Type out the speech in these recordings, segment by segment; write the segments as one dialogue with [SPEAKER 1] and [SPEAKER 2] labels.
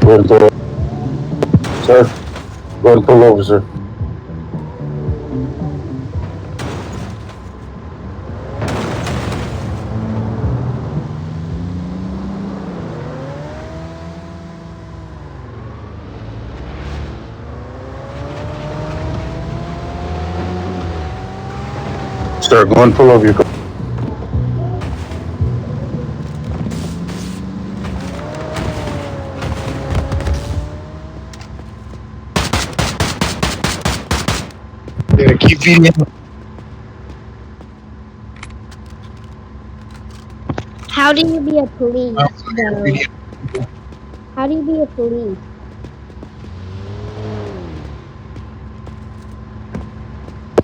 [SPEAKER 1] ahead and pull over. Sir, go ahead and pull over, sir. Sir, go ahead and pull over your car.
[SPEAKER 2] Yeah, keep feeding.
[SPEAKER 3] How do you be a police, though? How do you be a police?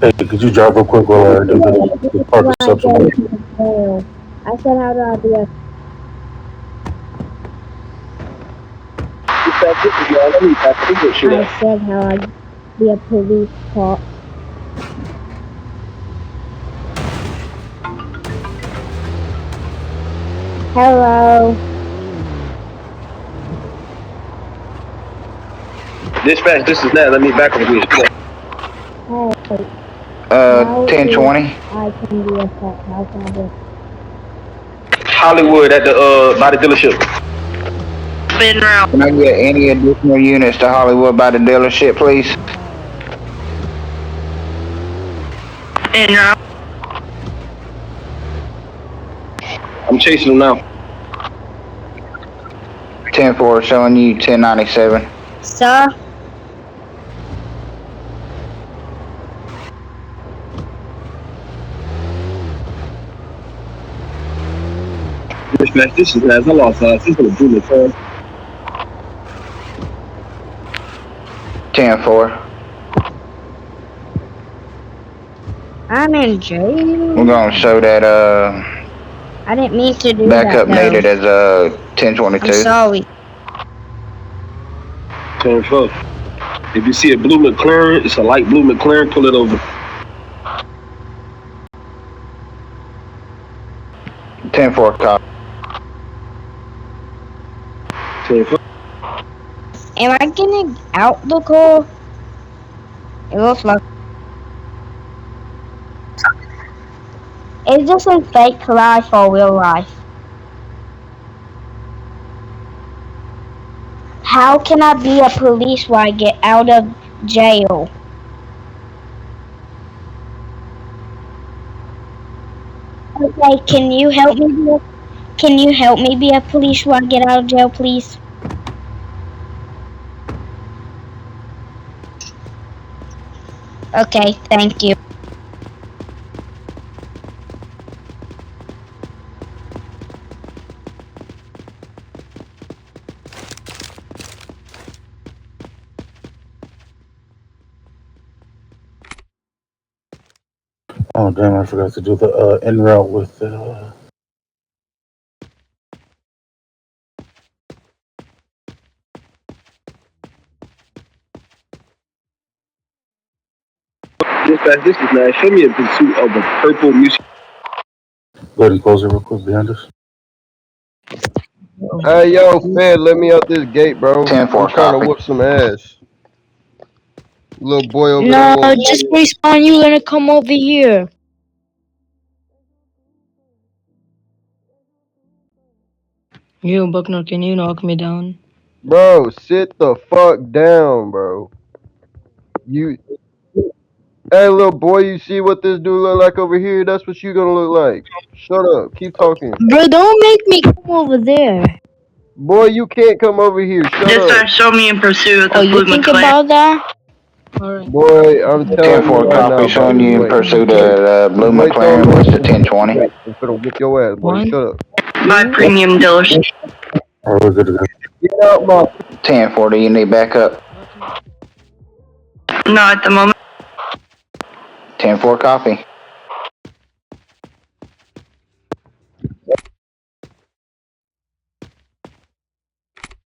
[SPEAKER 1] Hey, could you drive real quick while I do the park
[SPEAKER 3] When I
[SPEAKER 1] exception?
[SPEAKER 3] go to jail. I said, how do I be a... I said how I be a police cop. Hello.
[SPEAKER 2] Dispatch, this is Nat. Let me back up with you.
[SPEAKER 3] Hey. How
[SPEAKER 4] 1020.
[SPEAKER 3] I can be a cop. How can I be a...
[SPEAKER 2] Hollywood at the by the dealership.
[SPEAKER 4] Can I get any additional units to Hollywood by the dealership, please?
[SPEAKER 2] I'm chasing him now.
[SPEAKER 4] 10-4 showing you 1097.
[SPEAKER 3] Sir?
[SPEAKER 2] Dispatch, this is Nat. I lost this is a bullet, sir.
[SPEAKER 4] 10-4.
[SPEAKER 3] I'm in jail.
[SPEAKER 4] We're gonna show that
[SPEAKER 3] I didn't mean to do
[SPEAKER 4] backup
[SPEAKER 3] that,
[SPEAKER 4] needed as 1022.
[SPEAKER 3] I'm sorry.
[SPEAKER 2] 10-4. If you see a blue McLaren, it's a light blue McLaren. Pull it over.
[SPEAKER 4] 10-4 cop.
[SPEAKER 2] 10-4.
[SPEAKER 3] Am I getting out the car? It looks like... Is this a fake life or real life? How can I be a police when I get out of jail? Okay, can you help me be a police when I get out of jail, please? Okay, thank you.
[SPEAKER 1] Oh, damn, I forgot to do the en route with
[SPEAKER 2] Dispatch, this is Nat. Show me a pursuit of a purple music.
[SPEAKER 1] Go ahead and close it real quick behind us.
[SPEAKER 5] Hey, yo, Fed, let me out this gate, bro.
[SPEAKER 4] 10-4
[SPEAKER 5] I'm trying to
[SPEAKER 4] copy.
[SPEAKER 5] whoop some ass. Little boy over
[SPEAKER 6] No,
[SPEAKER 5] there.
[SPEAKER 6] just respawn. You're gonna come over here. You, Buckner, can you knock me down?
[SPEAKER 5] Bro, sit the fuck down, bro. Hey, little boy, you see what this dude look like over here? That's what you gonna look like. Shut up. Keep talking.
[SPEAKER 6] Bro, don't make me come over there.
[SPEAKER 5] Boy, you can't come over here. Shut up.
[SPEAKER 4] Show me in pursuit of
[SPEAKER 6] Oh, you think about that? Alright.
[SPEAKER 5] Boy, I'm telling you
[SPEAKER 4] 10-4
[SPEAKER 5] right now,
[SPEAKER 4] copy
[SPEAKER 5] bro.
[SPEAKER 4] showing
[SPEAKER 5] Just
[SPEAKER 4] you in
[SPEAKER 5] wait.
[SPEAKER 4] pursuit of blue
[SPEAKER 5] Just wait till I'm
[SPEAKER 4] McLaren
[SPEAKER 5] done.
[SPEAKER 4] west of 1020.
[SPEAKER 5] I'm finna whoop your ass, boy.
[SPEAKER 6] One.
[SPEAKER 5] Shut up.
[SPEAKER 4] By premium dealership.
[SPEAKER 1] All right, we're good to go.
[SPEAKER 5] Get out, my...
[SPEAKER 4] 10-4, do you need backup? No, at the moment. 10-4 copy.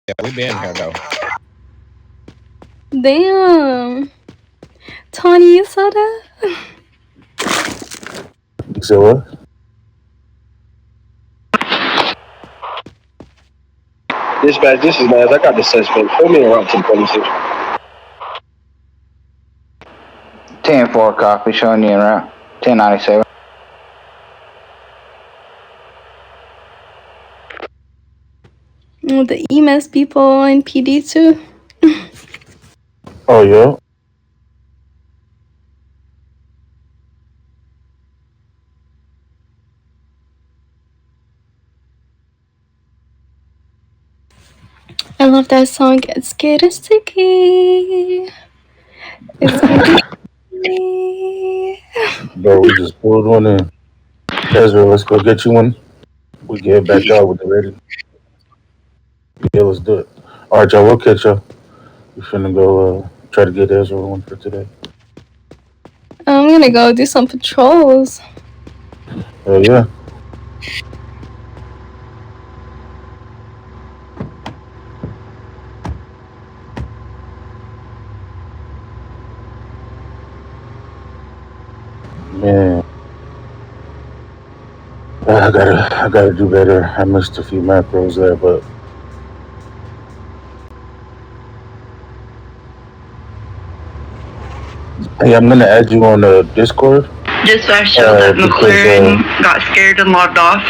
[SPEAKER 7] Yeah, we been here though.
[SPEAKER 6] Damn. Tony, you saw that?
[SPEAKER 1] You said what?
[SPEAKER 2] Dispatch, this is Lance. I got the suspect. Put me en route to the police station.
[SPEAKER 4] 10-4 copy, showing you en route. 1097.
[SPEAKER 6] The EMS people in PD too.
[SPEAKER 1] Oh yeah.
[SPEAKER 6] I love that song. It's getting sticky. It's getting sticky.
[SPEAKER 1] Bro, we just pulled one in. Ezra, let's go get you one. We get back out with the ready. Yeah, let's do it. All right, y'all. We'll catch y'all. We finna go try to get Ezra one for today.
[SPEAKER 6] I'm gonna go do some patrols.
[SPEAKER 1] Oh yeah. Man, I gotta do better. I missed a few macros there, but hey, I'm gonna add you on Discord.
[SPEAKER 8] Dispatch showed that McLaren got scared and logged off.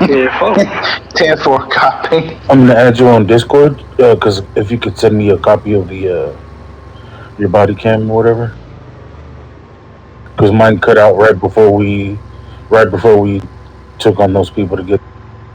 [SPEAKER 2] Yeah, fuck.
[SPEAKER 4] 10-4 copy.
[SPEAKER 1] I'm gonna add you on Discord because if you could send me a copy of the your body cam or whatever, because mine cut out right before we took on those people to get